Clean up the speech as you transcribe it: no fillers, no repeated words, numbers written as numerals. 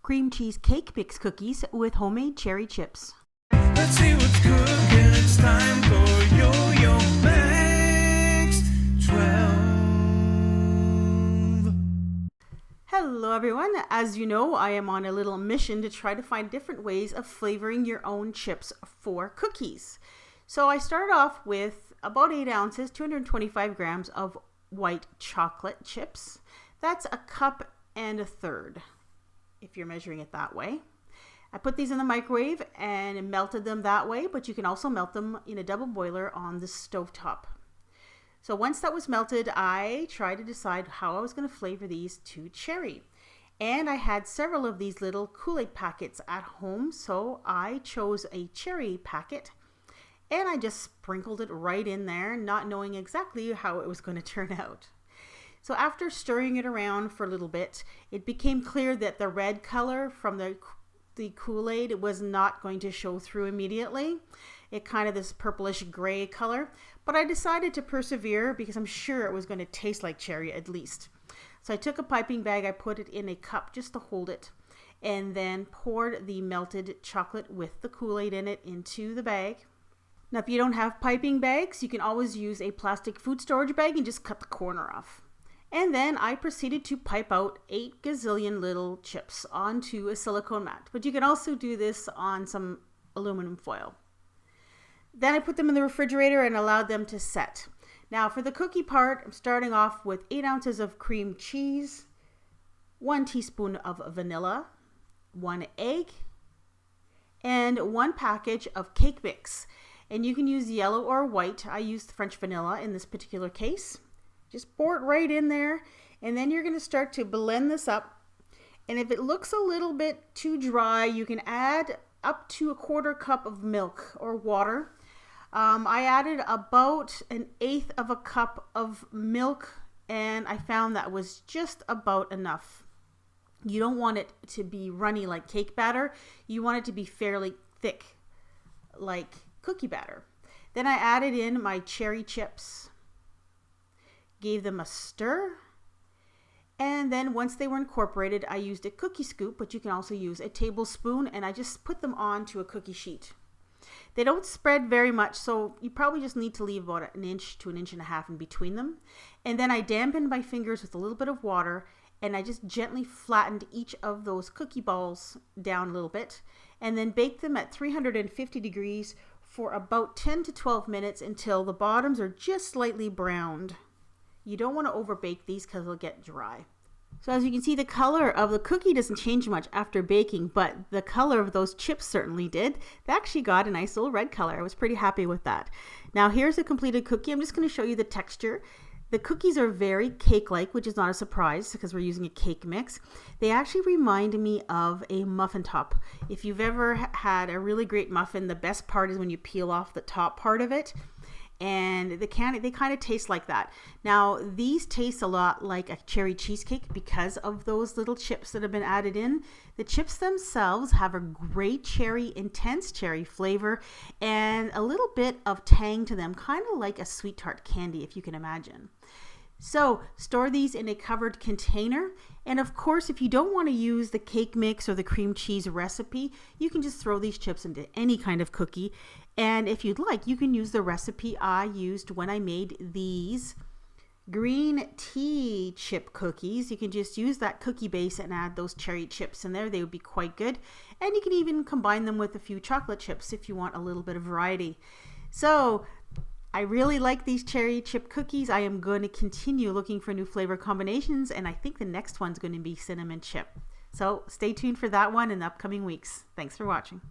cream cheese cake mix cookies with homemade cherry chips. Let's see what's cooking. It's time for yoyomax12. Hello everyone. As you know, I am on a little mission to try to find different ways of flavoring your own chips for cookies. So I started off with about 8 ounces, 225 grams of white chocolate chips. That's a cup and a third, if you're measuring it that way. I put these in the microwave and melted them that way, but you can also melt them in a double boiler on the stovetop. So once that was melted, I tried to decide how I was going to flavor these to cherry. And I had several of these little Kool-Aid packets at home, so I chose a cherry packet and I just sprinkled it right in there, not knowing exactly how it was going to turn out. So after stirring it around for a little bit, it became clear that the red color from the Kool-Aid was not going to show through immediately. It kind of this purplish gray color, but I decided to persevere because I'm sure it was going to taste like cherry at least. So I took a piping bag, I put it in a cup just to hold it, and then poured the melted chocolate with the Kool-Aid in it into the bag. Now if you don't have piping bags, you can always use a plastic food storage bag and just cut the corner off. And then I proceeded to pipe out 8 gazillion little chips onto a silicone mat. But you can also do this on some aluminum foil. Then I put them in the refrigerator and allowed them to set. Now for the cookie part, I'm starting off with 8 ounces of cream cheese, 1 teaspoon of vanilla, 1 egg, and 1 package of cake mix. And you can use yellow or white. I used French vanilla in this particular case. Just pour it right in there, and then you're going to start to blend this up. And if it looks a little bit too dry, you can add up to 1/4 cup of milk or water. I added about 1/8 of a cup of milk, and I found that was just about enough. You don't want it to be runny like cake batter. You want it to be fairly thick like cookie batter. Then I added in my cherry chips, gave them a stir, and then once they were incorporated, I used a cookie scoop, but you can also use a tablespoon, and I just put them onto a cookie sheet. They don't spread very much, so you probably just need to leave about 1 inch to 1.5 inches in between them. And then I dampened my fingers with a little bit of water, and I just gently flattened each of those cookie balls down a little bit, and then baked them at 350 degrees for about 10 to 12 minutes until the bottoms are just slightly browned. You don't want to overbake these because they'll get dry. So as you can see, the color of the cookie doesn't change much after baking, but the color of those chips certainly did. They actually got a nice little red color. I was pretty happy with that. Now here's a completed cookie. I'm just going to show you the texture. The cookies are very cake-like, which is not a surprise because we're using a cake mix. They actually remind me of a muffin top. If you've ever had a really great muffin, the best part is when you peel off the top part of it. And they kind of taste like that. Now these taste a lot like a cherry cheesecake because of those little chips that have been added in. The chips themselves have a great cherry, intense cherry flavor and a little bit of tang to them, kind of like a sweet tart candy if you can imagine. So store these in a covered container, and of course if you don't want to use the cake mix or the cream cheese recipe, you can just throw these chips into any kind of cookie, and if you'd like you can use the recipe I used when I made these green tea chip cookies. You can just use that cookie base and add those cherry chips in there. They would be quite good, and you can even combine them with a few chocolate chips if you want a little bit of variety. So I really like these cherry chip cookies. I am going to continue looking for new flavor combinations, and I think the next one's going to be cinnamon chip. So stay tuned for that one in the upcoming weeks. Thanks for watching.